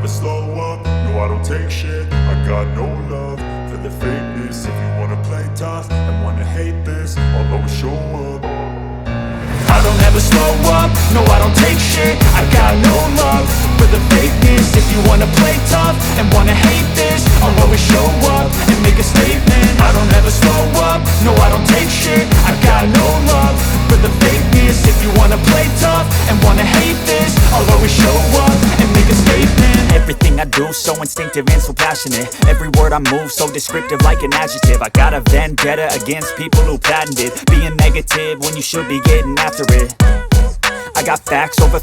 slow up, no I don't take shit. I got no love for the fakeness. If you wanna play tough and wanna hate this, I'll always show up. I don't ever slow up, no I don't take shit. I got no love for the fakeness. If you wanna play tough and wanna hate this, I'll always show up and make a statement. I don't ever slow up, no I don't take shit. I got no love for the fakeness. If you wanna play tough and wanna hate this, I'll always show up and make a statement. Everything I do so instinctive and so passionate. Every word I move so descriptive like an adjective. I got a vendetta against people who patented being negative when you should be getting after it. I got facts over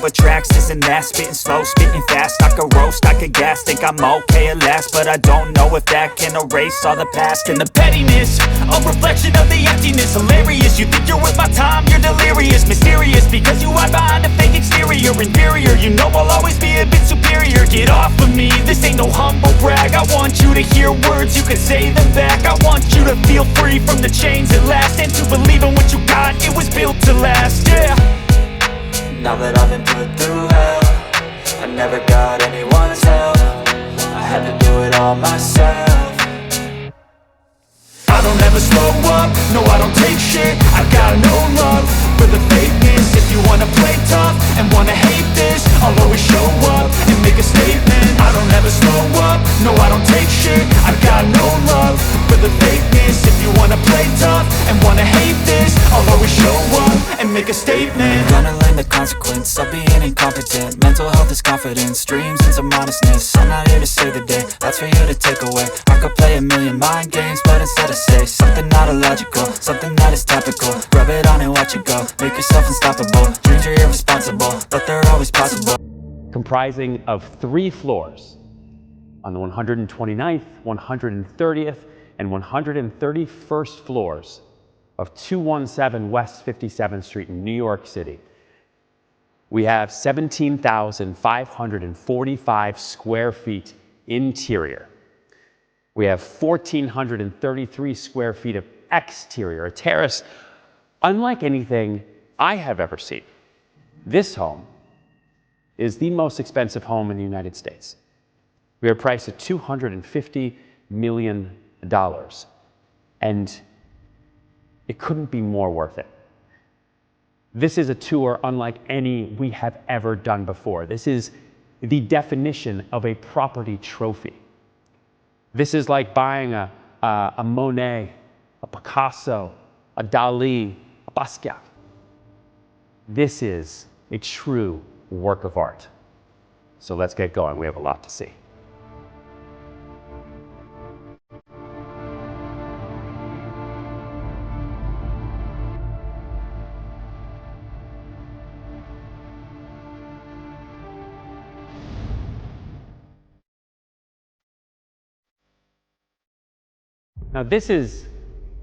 tracks, this and that. Spitting slow, spitting fast. I could roast, I could gas. Think I'm okay at last, but I don't know if that can erase all the past. And the pettiness, a reflection of the emptiness. Hilarious, you think you're worth my time, you're delirious. Mysterious, because you hide behind a fake exterior. Inferior, you know I'll always be a bit superior. Get off of me, this ain't no humble brag. I want you to hear words, you can say them back. I want you to feel free from the chains at last, and to believe in what you got, it was built to last, yeah. Now that I've been put through hell, I never got anyone's help. I had to do it all myself. I don't ever slow up, no I don't take shit. I got no love for the fakeness. If you wanna play tough and wanna hate this, I'll always show up and make a statement. I don't ever slow up, no I don't take shit. I got no love for the fakeness. If you wanna play tough and wanna hate this, I'll always show up and make a statement. Gonna learn the consequence of being incompetent. Mental health is confidence, dreams and some honestness. I'm not here to save the day, that's for you to take away. I could play a million mind games, but instead I say something not illogical, something that is topical. Rub it on and watch it go, make yourself unstoppable. Dreams are irresponsible, but they're always possible. Comprising of 3 floors on the 129th, 130th, and 131st floors of 217 West 57th Street in New York City. We have 17,545 square feet interior. We have 1,433 square feet of exterior, a terrace unlike anything I have ever seen. This home is the most expensive home in the United States. We are priced at $250 million, and it couldn't be more worth it. This is a tour unlike any we have ever done before. This is the definition of a property trophy. This is like buying a Monet, a Picasso, a Dali, a Basquiat. This is a true work of art. So let's get going. We have a lot to see. Now this is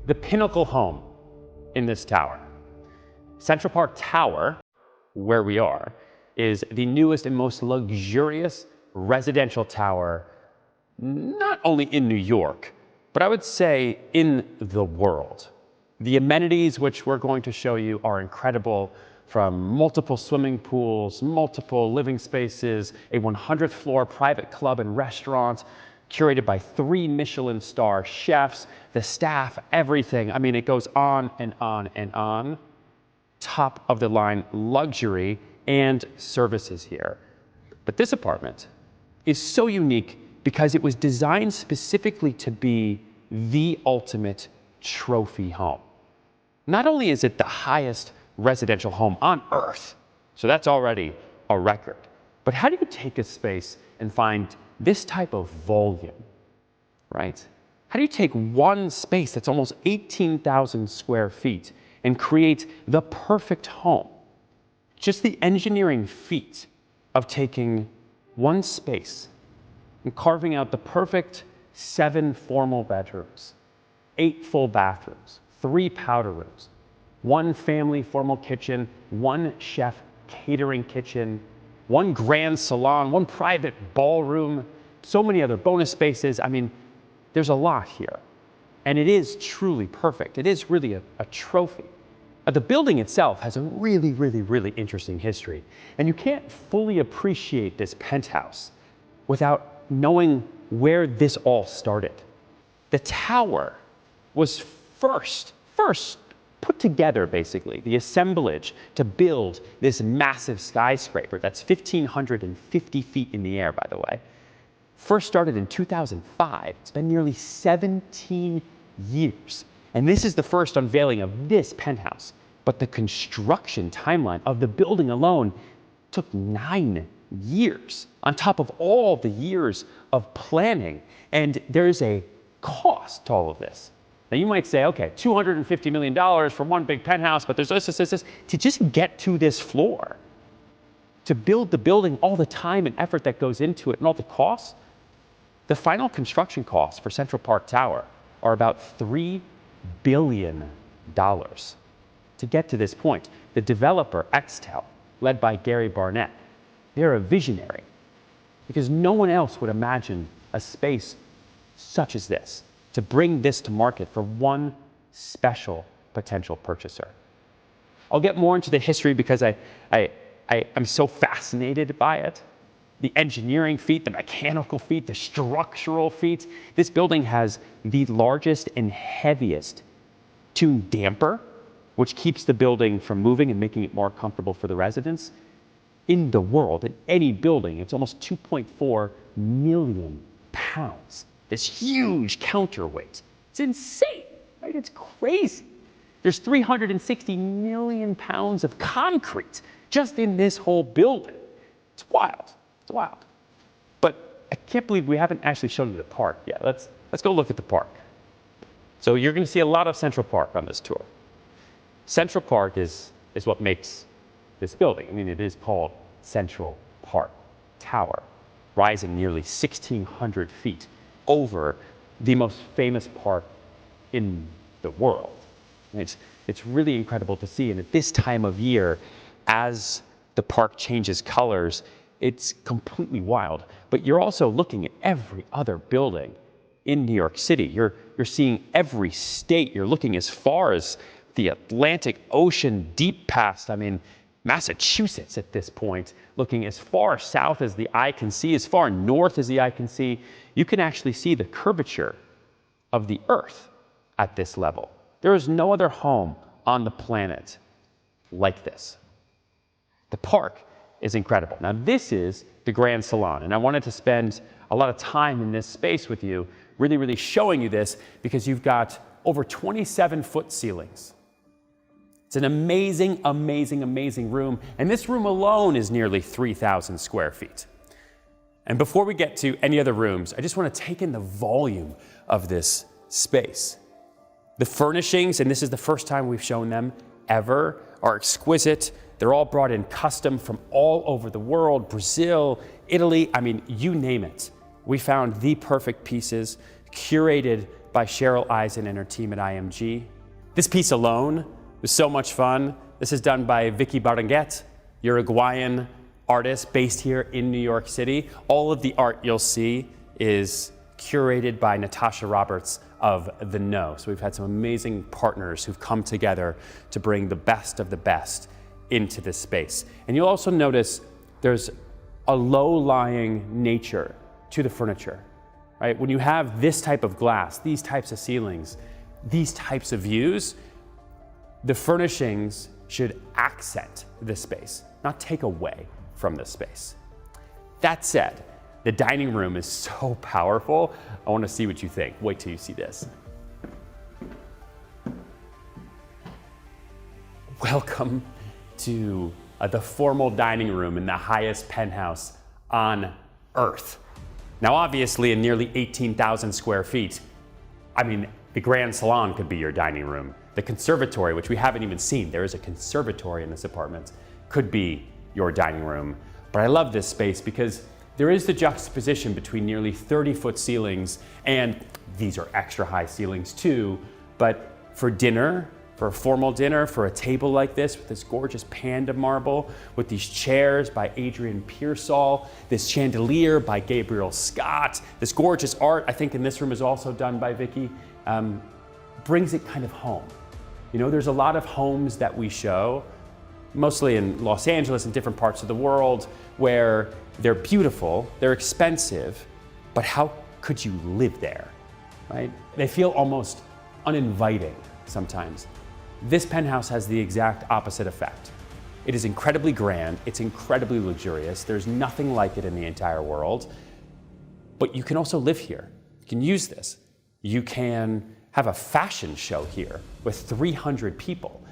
the pinnacle home in this tower. Central Park Tower, where we are, is the newest and most luxurious residential tower, not only in New York, but I would say in the world. The amenities which we're going to show you are incredible, from multiple swimming pools, multiple living spaces, a 100th floor private club and restaurant, curated by 3 Michelin star chefs, the staff, everything. I mean, it goes on and on and on. Top of the line luxury and services here. But this apartment is so unique because it was designed specifically to be the ultimate trophy home. Not only is it the highest residential home on earth, so that's already a record, but how do you take a space and find this type of volume, right? How do you take one space that's almost 18,000 square feet and create the perfect home? Just the engineering feat of taking one space and carving out the perfect 7 formal bedrooms, 8 full bathrooms, 3 powder rooms, 1 family formal kitchen, 1 chef catering kitchen, 1 grand salon, 1 private ballroom, so many other bonus spaces. I mean, there's a lot here. And it is truly perfect. It is really a trophy. The building itself has a really interesting history. And you can't fully appreciate this penthouse without knowing where this all started. The tower was first put together, basically, the assemblage to build this massive skyscraper that's 1,550 feet in the air, by the way. First started in 2005. It's been nearly 17 years. And this is the first unveiling of this penthouse. But the construction timeline of the building alone took 9 years, on top of all the years of planning. And there's a cost to all of this. Now you might say, okay, $250 million for one big penthouse, but there's this. To just get to this floor, to build the building, all the time and effort that goes into it and all the costs, the final construction costs for Central Park Tower are about $3 billion to get to this point. The developer, Xtel, led by Gary Barnett, they're a visionary because no one else would imagine a space such as this to bring this to market for one special potential purchaser. I'll get more into the history because I'm so fascinated by it. The engineering feat, the mechanical feat, the structural feat. This building has the largest and heaviest tuned damper, which keeps the building from moving and making it more comfortable for the residents in the world. In any building, it's almost 2.4 million pounds. This huge counterweight. It's insane, right? It's crazy. There's 360 million pounds of concrete just in this whole building. It's wild. It's wild. But I can't believe we haven't actually shown you the park yet. Let's go look at the park. So you're going to see a lot of Central Park on this tour. Central Park is what makes this building. I mean, it is called Central Park Tower, rising nearly 1,600 feet over the most famous park in the world. And it's really incredible to see. And at this time of year, as the park changes colors, it's completely wild. But you're also looking at every other building in New York City. You're seeing every state. You're looking as far as the Atlantic Ocean, deep past, Massachusetts at this point, looking as far south as the eye can see, as far north as the eye can see. You can actually see the curvature of the Earth at this level. There is no other home on the planet like this. The park is incredible. Now this is the Grand Salon, and I wanted to spend a lot of time in this space with you, really showing you this because you've got over 27-foot ceilings. It's an amazing room, and this room alone is nearly 3,000 square feet. And before we get to any other rooms, I just want to take in the volume of this space. The furnishings, and this is the first time we've shown them ever, are exquisite. They're all brought in custom from all over the world, Brazil, Italy, you name it. We found the perfect pieces, curated by Cheryl Eisen and her team at IMG. This piece alone was so much fun. This is done by Vicky Baranguet, Uruguayan artist based here in New York City. All of the art you'll see is curated by Natasha Roberts of The Know. So we've had some amazing partners who've come together to bring the best of the best into this space. And you'll also notice there's a low-lying nature to the furniture, right? When you have this type of glass, these types of ceilings, these types of views, the furnishings should accent the space, not take away from the space. That said, the dining room is so powerful. I want to see what you think. Wait till you see this. Welcome to the formal dining room in the highest penthouse on Earth. Now, obviously, in nearly 18,000 square feet, the Grand Salon could be your dining room. The conservatory, which we haven't even seen, there is a conservatory in this apartment, could be your dining room. But I love this space because there is the juxtaposition between nearly 30-foot ceilings, and these are extra high ceilings too, but for dinner, for a formal dinner, for a table like this with this gorgeous panda marble, with these chairs by Adrian Pearsall, this chandelier by Gabriel Scott, this gorgeous art, I think in this room is also done by Vicky, brings it kind of home. There's a lot of homes that we show mostly in Los Angeles and different parts of the world, where they're beautiful, they're expensive, but how could you live there, right? They feel almost uninviting sometimes. This penthouse has the exact opposite effect. It is incredibly grand, it's incredibly luxurious, there's nothing like it in the entire world, but you can also live here. You can use this. You can have a fashion show here with 300 people,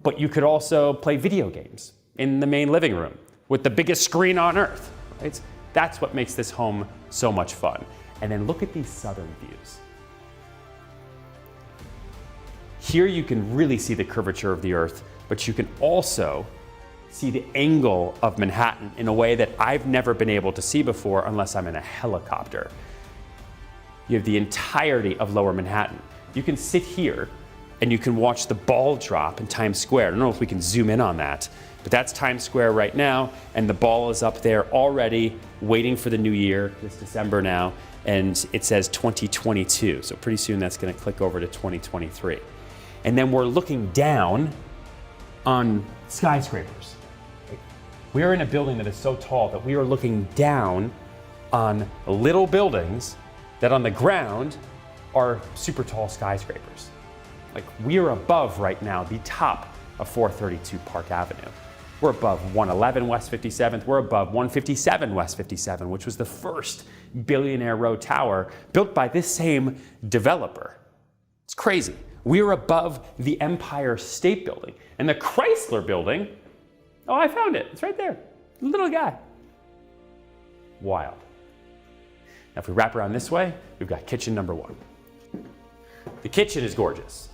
but you could also play video games in the main living room with the biggest screen on earth. Right? That's what makes this home so much fun. And then look at these southern views. Here you can really see the curvature of the earth, but you can also see the angle of Manhattan in a way that I've never been able to see before unless I'm in a helicopter. You have the entirety of Lower Manhattan. You can sit here and you can watch the ball drop in Times Square. I don't know if we can zoom in on that, but that's Times Square right now, and the ball is up there already waiting for the new year, this December now, and it says 2022. So pretty soon that's gonna click over to 2023. And then we're looking down on skyscrapers. We are in a building that is so tall that we are looking down on little buildings that on the ground are super tall skyscrapers. Like, we are above right now the top of 432 Park Avenue. We're above 111 West 57th. We're above 157 West 57, which was the first billionaire row tower built by this same developer. It's crazy. We are above the Empire State Building. And the Chrysler Building, oh, I found it. It's right there. Little guy. Wild. Now, if we wrap around this way, we've got kitchen number one. The kitchen is gorgeous.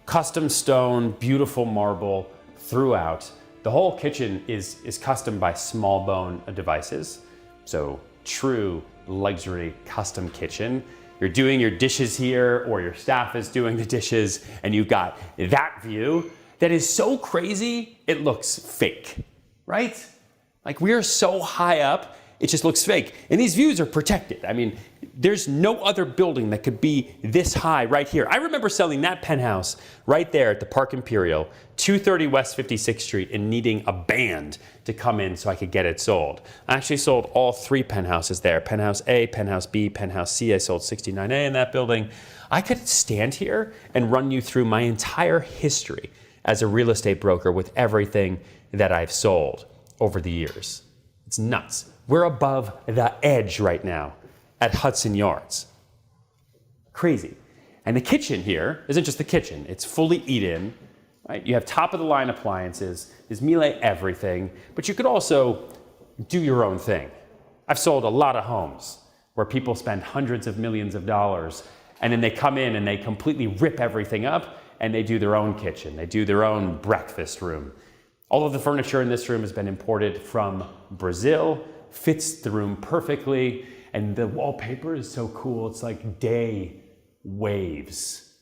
Custom stone, beautiful marble throughout. The whole kitchen is custom by Small Bone Devices. So true luxury custom kitchen. You're doing your dishes here, or your staff is doing the dishes, and you've got that view that is so crazy, it looks fake, right? Like, we are so high up, it just looks fake. And these views are protected. I mean, there's no other building that could be this high right here. I remember selling that penthouse right there at the Park Imperial, 230 West 56th Street, and needing a band to come in so I could get it sold. I actually sold all three penthouses there. Penthouse A, Penthouse B, Penthouse C. I sold 69A in that building. I could stand here and run you through my entire history as a real estate broker with everything that I've sold over the years. It's nuts. We're above the edge right now at Hudson Yards. Crazy. And the kitchen here isn't just the kitchen, it's fully eat-in, right? You have top of the line appliances, there's Miele everything, but you could also do your own thing. I've sold a lot of homes where people spend hundreds of millions of dollars, and then they come in and they completely rip everything up, and they do their own kitchen, they do their own breakfast room. All of the furniture in this room has been imported from Brazil, fits the room perfectly, and the wallpaper is so cool. It's like day waves,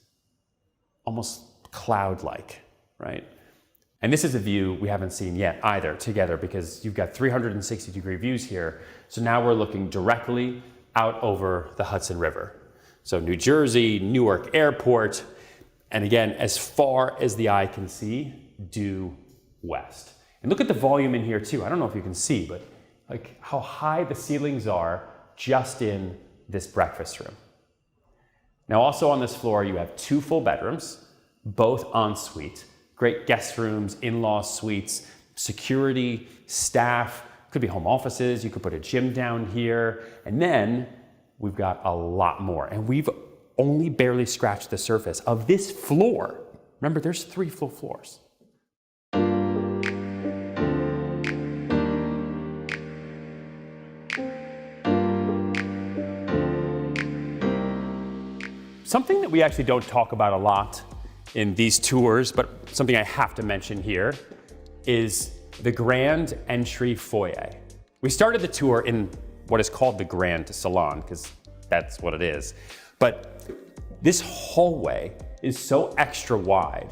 almost cloud-like, right? And this is a view we haven't seen yet either together, because you've got 360-degree views here. So now we're looking directly out over the Hudson River. So New Jersey, Newark Airport, and again, as far as the eye can see, due west. And look at the volume in here too. I don't know if you can see, but like how high the ceilings are just in this breakfast room. Now, also on this floor, you have two full bedrooms, both en suite, great guest rooms, in-law suites, security, staff, could be home offices. You could put a gym down here. And then we've got a lot more. And we've only barely scratched the surface of this floor. Remember, there's 3 full floors. Something that we actually don't talk about a lot in these tours, but something I have to mention here, is the grand entry foyer. We started the tour in what is called the Grand Salon, because that's what it is. But this hallway is so extra wide,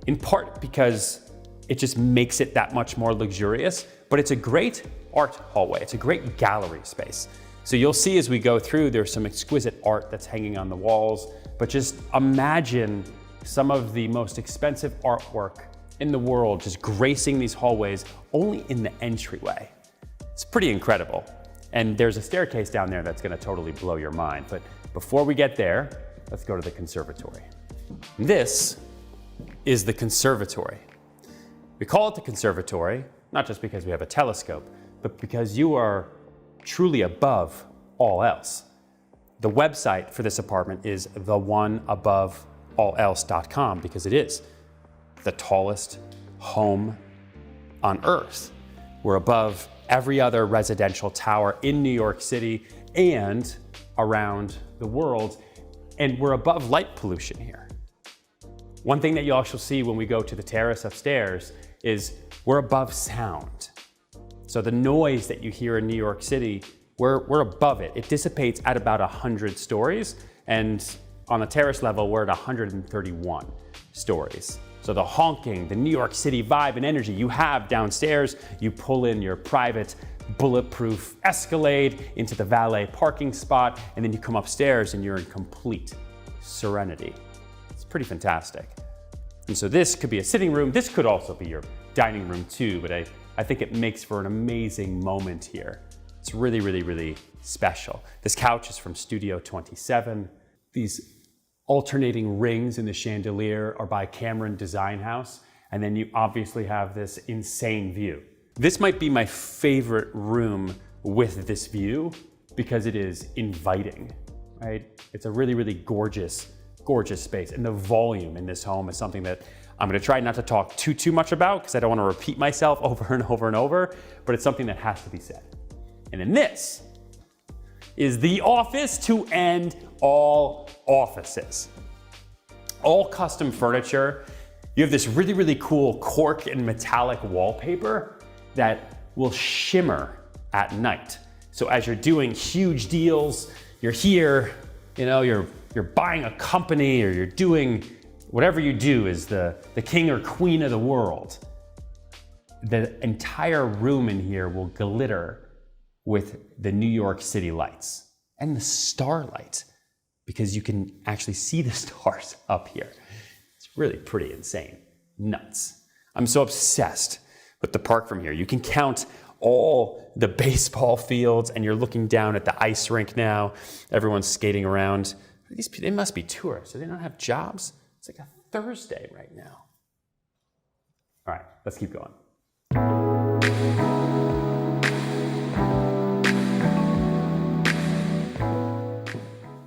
in part because it just makes it that much more luxurious, but it's a great art hallway. It's a great gallery space. So you'll see as we go through, there's some exquisite art that's hanging on the walls, but just imagine some of the most expensive artwork in the world just gracing these hallways only in the entryway. It's pretty incredible. And there's a staircase down there that's gonna totally blow your mind. But before we get there, let's go to the conservatory. This is the conservatory. We call it the conservatory, not just because we have a telescope, but because you are truly above all else. The website for this apartment is theoneaboveallelse.com because it is the tallest home on Earth. We're above every other residential tower in New York City and around the world, and we're above light pollution here. One thing that you also see when we go to the terrace upstairs is we're above sound. So the noise that you hear in New York City, we're above it. It dissipates at about 100 stories, and on the terrace level, we're at 131 stories. So the honking, the New York City vibe and energy you have downstairs, you pull in your private bulletproof Escalade into the valet parking spot, and then you come upstairs and you're in complete serenity. It's pretty fantastic. And so this could be a sitting room. This could also be your dining room too, but I think it makes for an amazing moment here. It's really, really, really special. This couch is from Studio 27. These alternating rings in the chandelier are by Cameron Design House. And then you obviously have this insane view. This might be my favorite room with this view because it is inviting, right? It's a really, really gorgeous space. And the volume in this home is something that I'm gonna try not to talk too much about because I don't wanna repeat myself over and over and over, but it's something that has to be said. And then this is the office to end all offices. All custom furniture. You have this really, really cool cork and metallic wallpaper that will shimmer at night. So as you're doing huge deals, you're here, you're buying a company or you're doing whatever you do as the king or queen of the world. The entire room in here will glitter with the New York City lights and the starlight because you can actually see the stars up here. It's really pretty insane, nuts. I'm so obsessed with the park from here. You can count all the baseball fields and you're looking down at the ice rink now. Everyone's skating around. These people, they must be tourists. Do they not have jobs? It's like a Thursday right now. All right, let's keep going.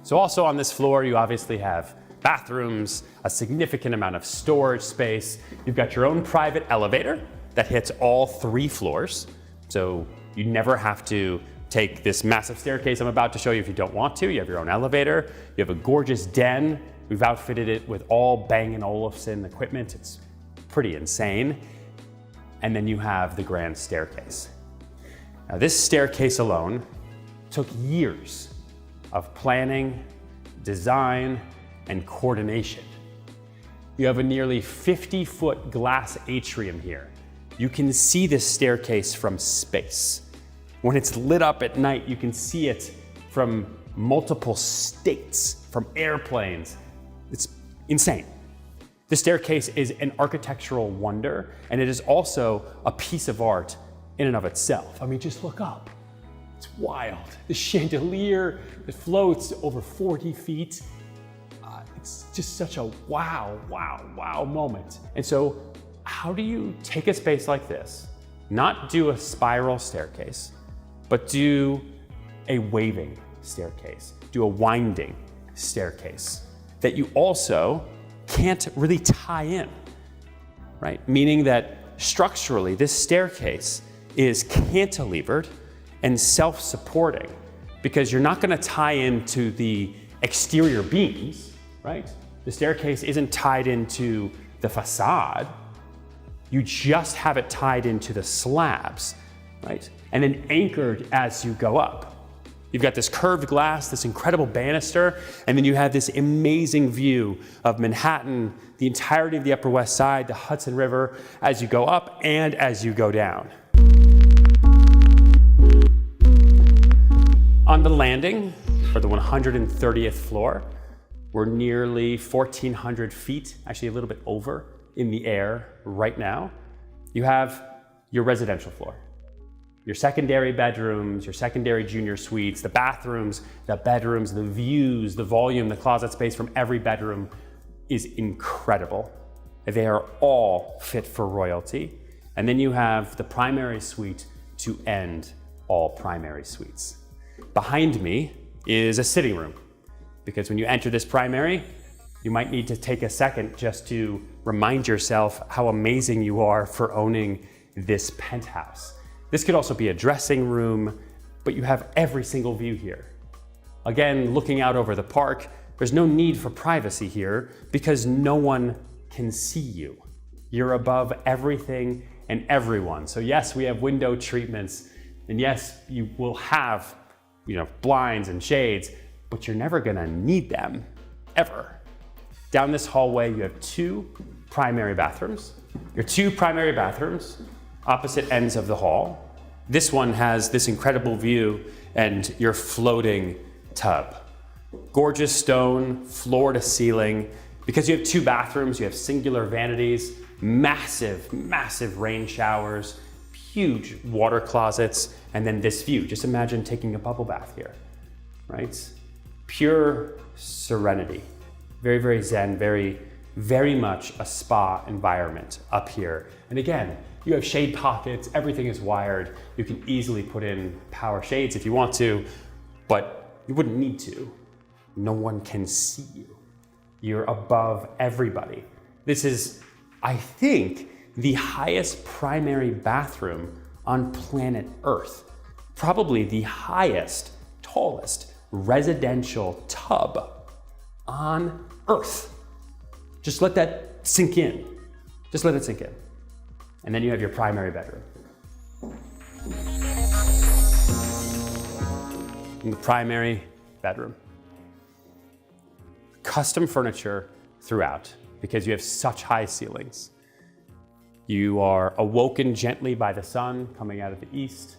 So also on this floor, you obviously have bathrooms, a significant amount of storage space. You've got your own private elevator that hits all 3 floors. So you never have to take this massive staircase I'm about to show you if you don't want to. You have your own elevator. You have a gorgeous den. We've outfitted it with all Bang & Olufsen equipment. It's pretty insane. And then you have the grand staircase. Now this staircase alone took years of planning, design, and coordination. You have a nearly 50-foot glass atrium here. You can see this staircase from space. When it's lit up at night, you can see it from multiple states, from airplanes. It's insane. The staircase is an architectural wonder, and it is also a piece of art in and of itself. I mean, just look up. It's wild. The chandelier that floats over 40 feet. It's just such a wow moment. And so how do you take a space like this, not do a spiral staircase, but do a waving staircase, do a winding staircase that you also can't really tie in, right? Meaning that structurally, this staircase is cantilevered and self-supporting because you're not gonna tie into the exterior beams, right? The staircase isn't tied into the facade. You just have it tied into the slabs, right? And then anchored as you go up. You've got this curved glass, this incredible banister, and then you have this amazing view of Manhattan, the entirety of the Upper West Side, the Hudson River, as you go up and as you go down. On the landing, for the 130th floor, we're nearly 1,400 feet, actually a little bit over in the air right now, you have your residential floor. Your secondary bedrooms, your secondary junior suites, the bathrooms, the bedrooms, the views, the volume, the closet space from every bedroom is incredible. They are all fit for royalty. And then you have the primary suite to end all primary suites. Behind me is a sitting room, because when you enter this primary, you might need to take a second just to remind yourself how amazing you are for owning this penthouse. This could also be a dressing room, but you have every single view here. Again, looking out over the park, there's no need for privacy here because no one can see you. You're above everything and everyone. So yes, we have window treatments, and yes, you will have, blinds and shades, but you're never gonna need them, ever. Down this hallway, you have two primary bathrooms. Your two primary bathrooms, opposite ends of the hall. This one has this incredible view and your floating tub. Gorgeous stone, floor to ceiling. Because you have two bathrooms, you have singular vanities, massive, massive rain showers, huge water closets, and then this view. Just imagine taking a bubble bath here, right? Pure serenity. Very, very zen, very, very much a spa environment up here. And again, you have shade pockets, everything is wired. You can easily put in power shades if you want to, but you wouldn't need to. No one can see you. You're above everybody. This is, I think, the highest primary bathroom on planet Earth. Probably the highest, tallest residential tub on Earth. Just let that sink in. Just let it sink in. And then you have your primary bedroom. In the primary bedroom. Custom furniture throughout because you have such high ceilings. You are awoken gently by the sun coming out of the east.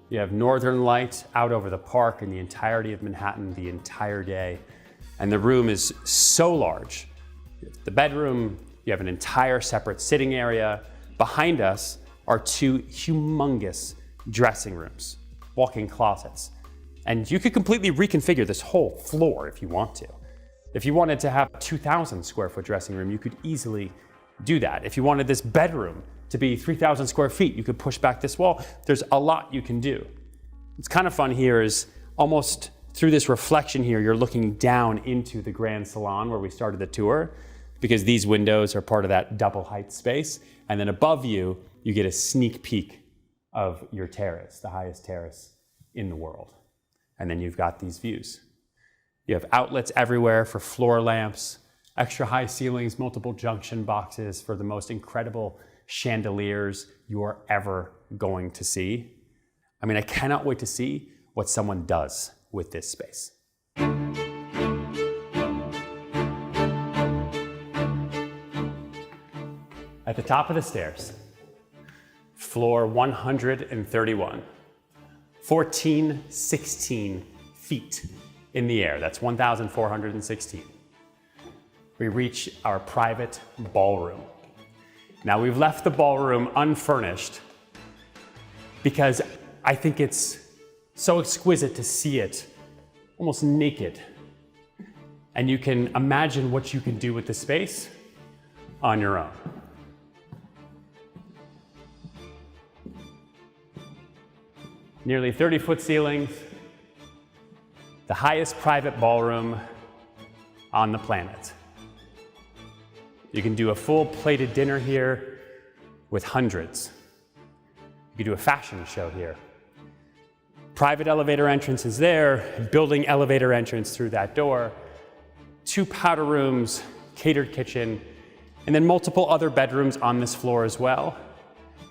You have northern light out over the park and the entirety of Manhattan the entire day. And the room is so large. The bedroom, you have an entire separate sitting area. Behind us are two humongous dressing rooms, walk-in closets. And you could completely reconfigure this whole floor if you want to. If you wanted to have a 2,000 square foot dressing room, you could easily do that. If you wanted this bedroom to be 3,000 square feet, you could push back this wall. There's a lot you can do. What's kind of fun here is almost through this reflection here, you're looking down into the grand salon where we started the tour, because these windows are part of that double height space. And then above you, you get a sneak peek of your terrace, the highest terrace in the world. And then you've got these views. You have outlets everywhere for floor lamps, extra high ceilings, multiple junction boxes for the most incredible chandeliers you are ever going to see. I mean, I cannot wait to see what someone does with this space. At the top of the stairs, floor 131, 16 feet in the air. That's 1,416. We reach our private ballroom. Now, we've left the ballroom unfurnished because I think it's so exquisite to see it almost naked. And you can imagine what you can do with the space on your own. Nearly 30-foot ceilings, the highest private ballroom on the planet. You can do a full plated dinner here with hundreds. You can do a fashion show here. Private elevator entrance is there, building elevator entrance through that door, 2 powder rooms, catered kitchen, and then multiple other bedrooms on this floor as well,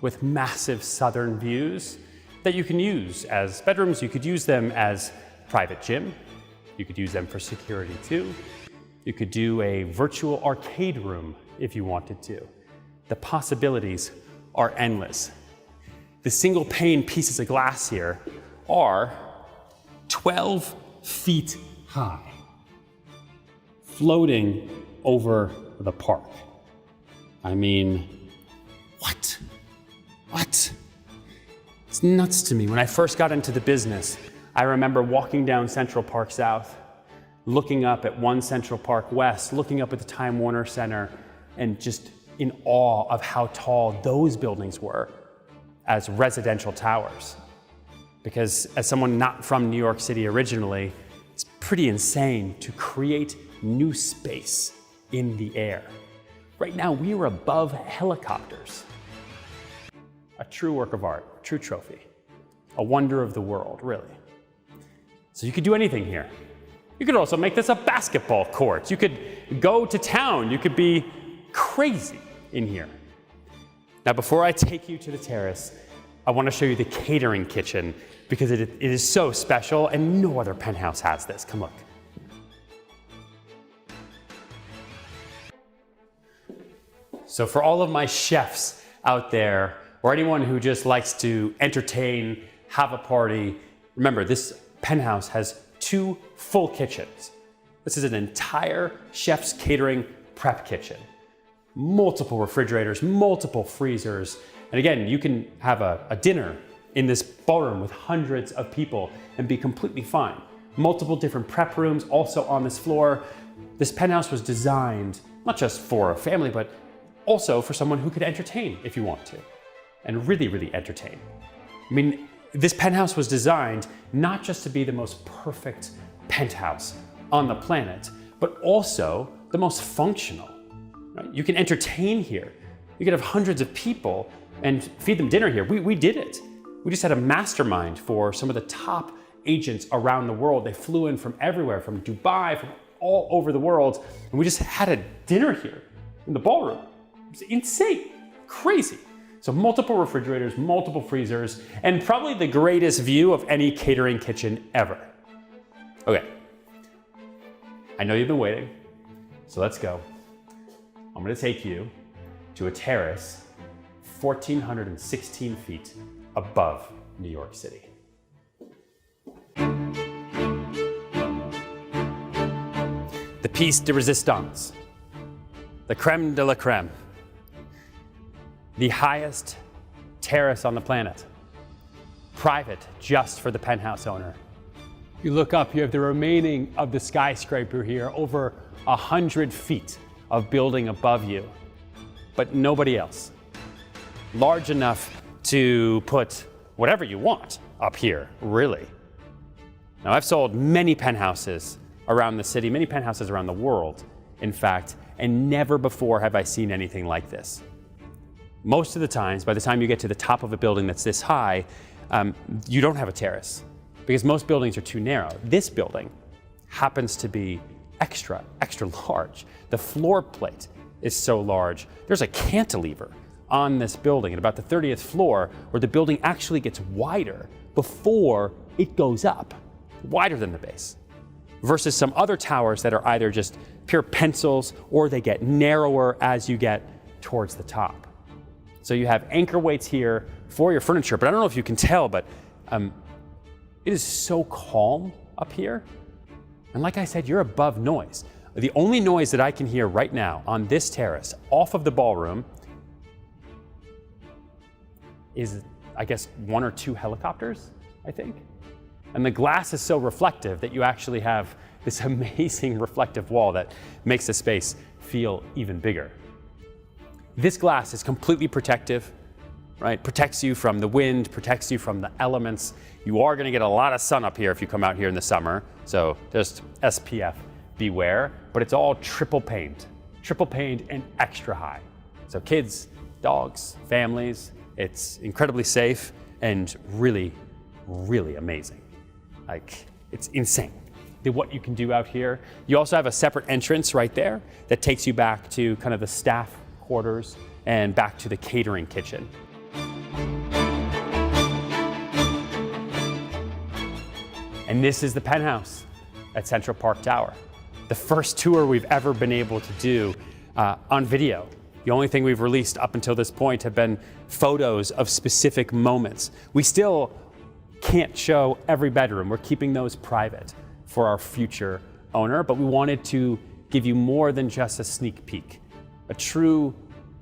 with massive southern views that you can use as bedrooms. You could use them as private gym. You could use them for security too. You could do a virtual arcade room if you wanted to. The possibilities are endless. The single pane pieces of glass here are 12 feet high, floating over the park. I mean, what? It's nuts to me. When I first got into the business, I remember walking down Central Park South, looking up at One Central Park West, looking up at the Time Warner Center, and just in awe of how tall those buildings were as residential towers. Because as someone not from New York City originally, it's pretty insane to create new space in the air. Right now, we are above helicopters. A true work of art, a true trophy, a wonder of the world, really. So you could do anything here. You could also make this a basketball court. You could go to town. You could be crazy in here. Now, before I take you to the terrace, I want to show you the catering kitchen because it is so special and no other penthouse has this. Come look. So for all of my chefs out there, or anyone who just likes to entertain, have a party, remember this penthouse has 2 full kitchens. This is an entire chef's catering prep kitchen. Multiple refrigerators, multiple freezers. And again, you can have a dinner in this ballroom with hundreds of people and be completely fine. Multiple different prep rooms also on this floor. This penthouse was designed not just for a family, but also for someone who could entertain if you want to, and really, really entertain. I mean, this penthouse was designed not just to be the most perfect penthouse on the planet, but also the most functional. Right? You can entertain here. You could have hundreds of people and feed them dinner here. We did it. We just had a mastermind for some of the top agents around the world. They flew in from everywhere, from Dubai, from all over the world, and we just had a dinner here in the ballroom. It was insane, crazy. So multiple refrigerators, multiple freezers, and probably the greatest view of any catering kitchen ever. Okay, I know you've been waiting, so let's go. I'm gonna take you to a terrace 1,416 feet above New York City. The piece de resistance, the creme de la creme. The highest terrace on the planet, private just for the penthouse owner. You look up, you have the remaining of the skyscraper here, over 100 feet of building above you, but nobody else. Large enough to put whatever you want up here, really. Now, I've sold many penthouses around the city, many penthouses around the world, in fact, and never before have I seen anything like this. Most of the times, by the time you get to the top of a building that's this high, you don't have a terrace because most buildings are too narrow. This building happens to be extra large. The floor plate is so large. There's a cantilever on this building at about the 30th floor where the building actually gets wider before it goes up, wider than the base, versus some other towers that are either just pure pencils or they get narrower as you get towards the top. So you have anchor weights here for your furniture, but I don't know if you can tell, but it is so calm up here. And like I said, you're above noise. The only noise that I can hear right now on this terrace off of the ballroom is, I guess, 1 or 2 helicopters, I think. And the glass is so reflective that you actually have this amazing reflective wall that makes the space feel even bigger. This glass is completely protective, right? Protects you from the wind, protects you from the elements. You are gonna get a lot of sun up here if you come out here in the summer, so just SPF, beware, but it's all triple paned and extra high. So kids, dogs, families, it's incredibly safe and really, really amazing. Like, it's insane what you can do out here. You also have a separate entrance right there that takes you back to kind of the staff quarters and back to the catering kitchen. And this is the penthouse at Central Park Tower. The first tour we've ever been able to do on video. The only thing we've released up until this point have been photos of specific moments. We still can't show every bedroom. We're keeping those private for our future owner, but we wanted to give you more than just a sneak peek. A true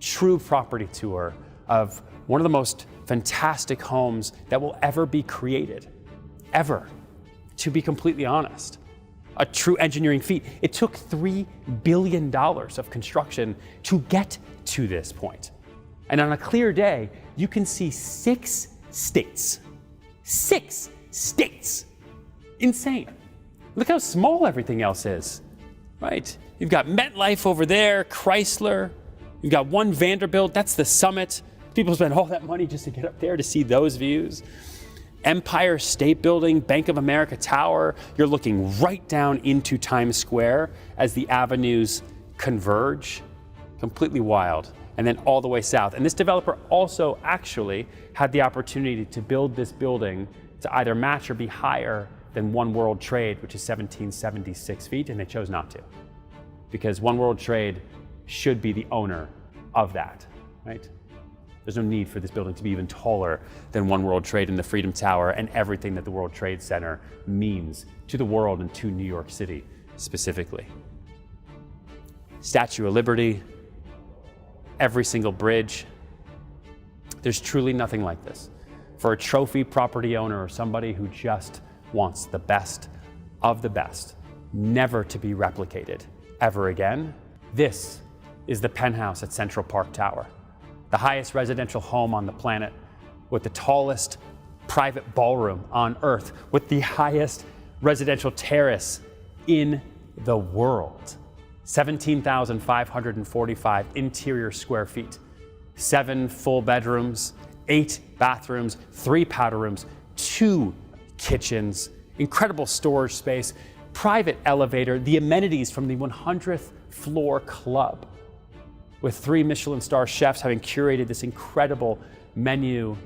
true property tour of one of the most fantastic homes that will ever be created, ever, to be completely honest. A true engineering feat. It took $3 billion of construction to get to this point. And on a clear day, you can see 6 states. 6 states. Insane. Look how small everything else is, right? You've got MetLife over there, Chrysler. You've got one Vanderbilt, that's the summit. People spend all that money just to get up there to see those views. Empire State Building, Bank of America Tower. You're looking right down into Times Square as the avenues converge. Completely wild. And then all the way south. And this developer also actually had the opportunity to build this building to either match or be higher than One World Trade, which is 1776 feet, and they chose not to. Because One World Trade should be the owner of that, right? There's no need for this building to be even taller than One World Trade and the Freedom Tower and everything that the World Trade Center means to the world and to New York City specifically. Statue of Liberty, every single bridge. There's truly nothing like this. For a trophy property owner or somebody who just wants the best of the best, never to be replicated ever again, this is the Penthouse at Central Park Tower. The highest residential home on the planet, with the tallest private ballroom on Earth, with the highest residential terrace in the world. 17,545 interior square feet, 7 full bedrooms, 8 bathrooms, 3 powder rooms, 2 kitchens, incredible storage space, private elevator, the amenities from the 100th floor club, with 3 Michelin star chefs having curated this incredible menu,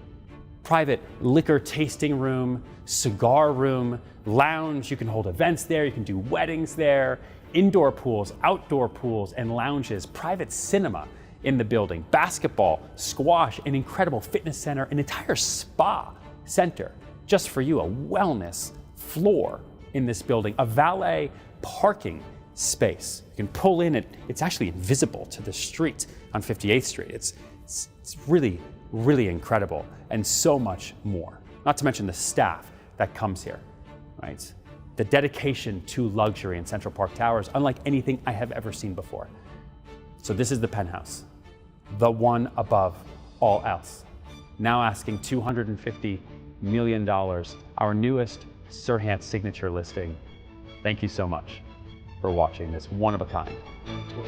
private liquor tasting room, cigar room, lounge. You can hold events there, you can do weddings there, indoor pools, outdoor pools and lounges, private cinema in the building, basketball, squash, an incredible fitness center, an entire spa center just for you, a wellness floor in this building, a valet parking space. You can pull in, it's actually invisible to the street on 58th Street. It's really, really incredible, and so much more. Not to mention the staff that comes here, right? The dedication to luxury in Central Park Tower is unlike anything I have ever seen before. So this is the Penthouse, the one above all else. Now asking $250 million, our newest Sirhan signature listing. Thank you so much for watching this one-of-a-kind tour.